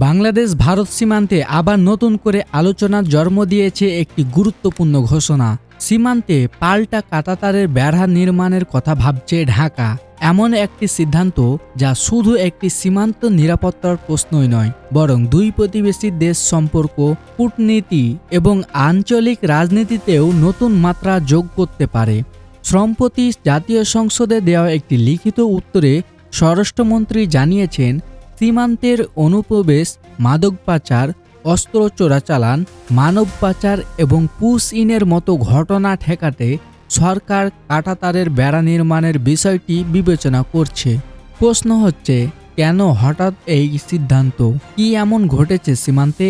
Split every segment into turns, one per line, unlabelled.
বাংলাদেশ ভারত সীমান্তে আবার নতুন করে আলোচনার জন্ম দিয়েছে একটি গুরুত্বপূর্ণ ঘোষণা। সীমান্তে পাল্টা কাঁটাতারের বেড়া নির্মাণের কথা ভাবছে ঢাকা। এমন একটি সিদ্ধান্ত যা শুধু একটি সীমান্ত নিরাপত্তার প্রশ্নই নয়, বরং দুই প্রতিবেশী দেশ সম্পর্ক, কূটনীতি এবং আঞ্চলিক রাজনীতিতেও নতুন মাত্রা যোগ করতে পারে। সম্প্রতি জাতীয় সংসদে দেওয়া একটি লিখিত উত্তরে স্বরাষ্ট্রমন্ত্রী জানিয়েছেন, সীমান্তের অনুপ্রবেশ, মাদক পাচার, অস্ত্র চোরাচালান, মানব পাচার এবং পুশ ইনের মতো ঘটনা ঠেকাতে সরকার কাঁটাতারের বেড়া নির্মাণের বিষয়টি বিবেচনা করছে। প্রশ্ন হচ্ছে, কেন হঠাৎ এই সিদ্ধান্ত? কি এমন ঘটেছে সীমান্তে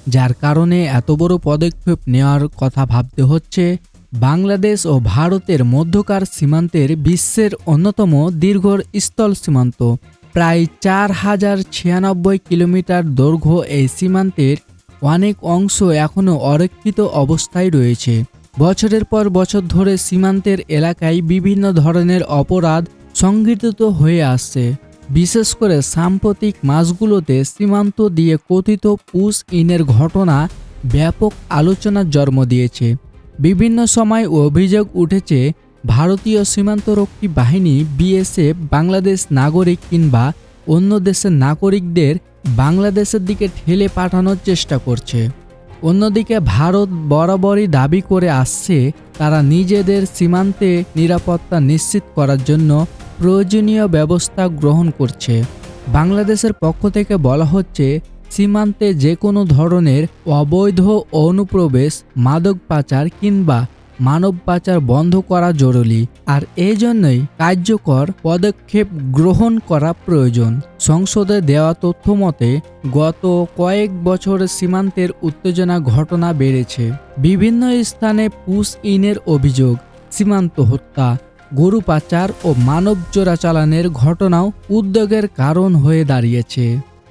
যার কারণে এত বড় পদক্ষেপ নেওয়ার কথা ভাবতে হচ্ছে? বাংলাদেশ ও ভারতের মধ্যকার সীমান্তের বিশ্বের অন্যতম দীর্ঘ স্থল সীমান্ত। প্রায় 4096 কিলোমিটার দৈর্ঘ্য এই সীমান্তের অনেক অংশ এখনও অরক্ষিত অবস্থায় রয়েছে। বছরের পর বছর ধরে সীমান্তের এলাকায় বিভিন্ন ধরনের অপরাধ সংঘটিত হয়ে আসছে। বিশেষ করে সাম্প্রতিক মাসগুলোতে সীমান্ত দিয়ে কথিত পুশ ইনের ঘটনা ব্যাপক আলোচনার জন্ম দিয়েছে। বিভিন্ন সময় অভিযোগ উঠেছে, ভারতীয় সীমান্তরক্ষী বাহিনী বিএসএফ বাংলাদেশ নাগরিক কিংবা অন্য দেশের নাগরিকদের বাংলাদেশের দিকে ঠেলে পাঠানোর চেষ্টা করছে। অন্যদিকে ভারত বরাবরই দাবি করে আসছে, তারা নিজেদের সীমান্তে নিরাপত্তা নিশ্চিত করার জন্য প্রয়োজনীয় ব্যবস্থা গ্রহণ করছে। বাংলাদেশের পক্ষ থেকে বলা হচ্ছে, সীমান্তে যে কোনো ধরনের অবৈধ অনুপ্রবেশ, মাদক পাচার কিংবা মানব পাচার বন্ধ করা জরুরি, আর এজন্যই কার্যকর পদক্ষেপ গ্রহণ করা প্রয়োজন। সংসদে দেওয়া তথ্য মতে গত কয়েক বছরে সীমান্তের উত্তেজনা ঘটনা বেড়েছে। বিভিন্ন স্থানে পুশ ইনের অভিযোগ, সীমান্ত হত্যা, গরু পাচার ও মানব চোরাচালানের ঘটনাও উদ্বেগের কারণ হয়ে দাঁড়িয়েছে।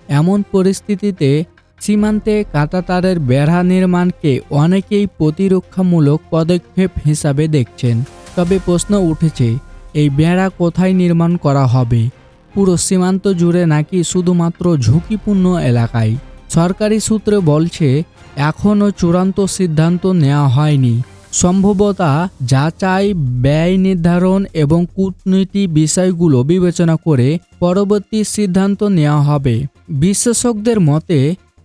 এমন পরিস্থিতিতে সীমান্তে কাঁটাতারের বেড়া নির্মাণকে অনেকেই প্রতিরক্ষামূলক পদক্ষেপ হিসাবে দেখছেন। তবে প্রশ্ন উঠেছে, এই বেড়া কোথায় নির্মাণ করা হবে? পুরো সীমান্ত জুড়ে নাকি শুধুমাত্র ঝুঁকিপূর্ণ এলাকায়? সরকারি সূত্রে বলছে, এখনও চূড়ান্ত সিদ্ধান্ত নেওয়া হয়নি। সম্ভবত যাচাই, ব্যয় নির্ধারণ এবং কূটনীতি বিষয়গুলো বিবেচনা করে পরবর্তী সিদ্ধান্ত নেওয়া হবে। বিশেষজ্ঞদের মতে,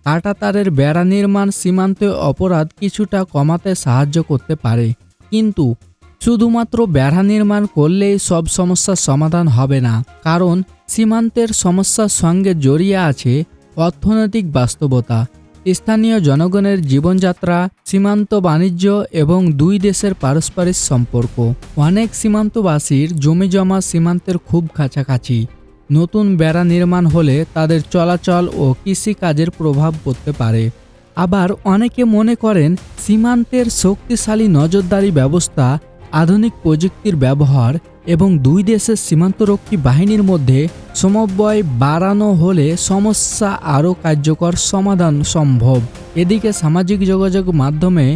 কাঁটাতারের বেড়া নির্মাণ সীমান্তে অপরাধ কিছুটা কমাতে সাহায্য করতে পারে, কিন্তু শুধুমাত্র বেড়া নির্মাণ করলেই সব সমস্যার সমাধান হবে না। কারণ সীমান্তের সমস্যার সঙ্গে জড়িয়ে আছে অর্থনৈতিক বাস্তবতা, স্থানীয় জনগণের জীবনযাত্রা, সীমান্ত বাণিজ্য এবং দুই দেশের পারস্পরিক সম্পর্ক। অনেক সীমান্তবাসীর জমিজমা সীমান্তের খুব কাছাকাছি। নতুন বেড়া নির্মাণ হলে তাদের চলাচল ও কৃষিকাজের প্রভাব পড়তে পারে। আবার অনেকে মনে করেন, সীমান্তের শক্তিশালী নজরদারি ব্যবস্থা, আধুনিক প্রযুক্তির ব্যবহার এবং দুই দেশের সীমান্তরক্ষী বাহিনীর মধ্যে সমন্বয় বাড়ানো হলে সমস্যা আরও কার্যকর সমাধান সম্ভব। এদিকে সামাজিক যোগাযোগ মাধ্যমে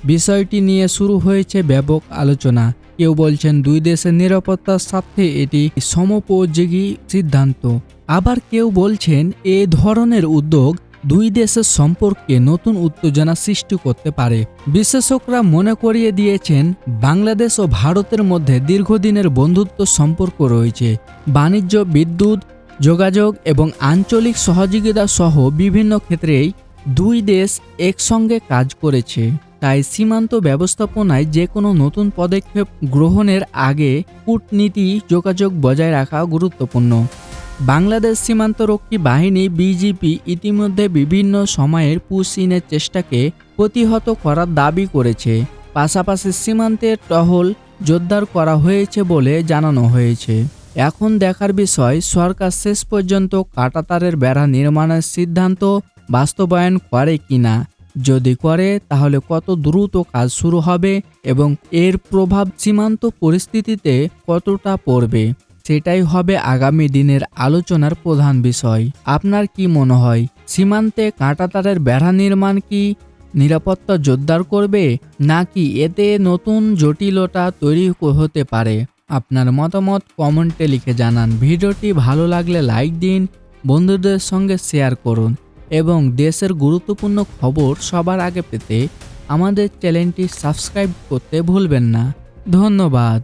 বিষয়টি নিয়ে শুরু হয়েছে ব্যাপক আলোচনা। কেউ বলছেন দুই দেশের নিরাপত্তার স্বার্থে এটি সমোপযোগী সিদ্ধান্ত, আবার কেউ বলছেন এ ধরনের উদ্যোগ দুই দেশের সম্পর্কে নতুন উত্তেজনা সৃষ্টি করতে পারে। বিশেষজ্ঞরা মনে করিয়ে দিয়েছেন, বাংলাদেশ ও ভারতের মধ্যে দীর্ঘদিনের বন্ধুত্ব সম্পর্ক রয়েছে। বাণিজ্য, বিদ্যুৎ, যোগাযোগ এবং আঞ্চলিক সহযোগিতা সহ বিভিন্ন ক্ষেত্রেই দুই দেশ একসঙ্গে কাজ করেছে। তাই সীমান্ত ব্যবস্থাপনায় যে কোনো নতুন পদক্ষেপ গ্রহণের আগে কূটনীতি যোগাযোগ বজায় রাখা গুরুত্বপূর্ণ। বাংলাদেশ সীমান্তরক্ষী বাহিনী বিজিপি ইতিমধ্যে বিভিন্ন সময়ের পুশ ইনের চেষ্টাকে প্রতিহত করার দাবি করেছে। পাশাপাশি সীমান্তে টহল জোরদার করা হয়েছে বলে জানানো হয়েছে। এখন দেখার বিষয়, সরকার শেষ পর্যন্ত কাঁটাতারের বেড়া নির্মাণের সিদ্ধান্ত বাস্তবায়ন করে কিনা। যদি করে, তাহলে কত দ্রুত কাজ শুরু হবে এবং এর প্রভাব সীমান্ত পরিস্থিতিতে কতটা পড়বে, সেটাই হবে আগামী দিনের আলোচনার প্রধান বিষয়। আপনার কি মনে হয়, সীমান্তে কাঁটাতারের বেড়া নির্মাণ কি নিরাপত্তা জোরদার করবে, নাকি এতে নতুন জটিলতা তৈরি হতে পারে? আপনার মতামত কমেন্টে লিখে জানান। ভিডিওটি ভালো লাগলে লাইক দিন, বন্ধুদের সঙ্গে শেয়ার করুন এবং দেশের গুরুত্বপূর্ণ খবর সবার আগে পেতে আমাদের চ্যানেলটি সাবস্ক্রাইব করতে ভুলবেন না। ধন্যবাদ।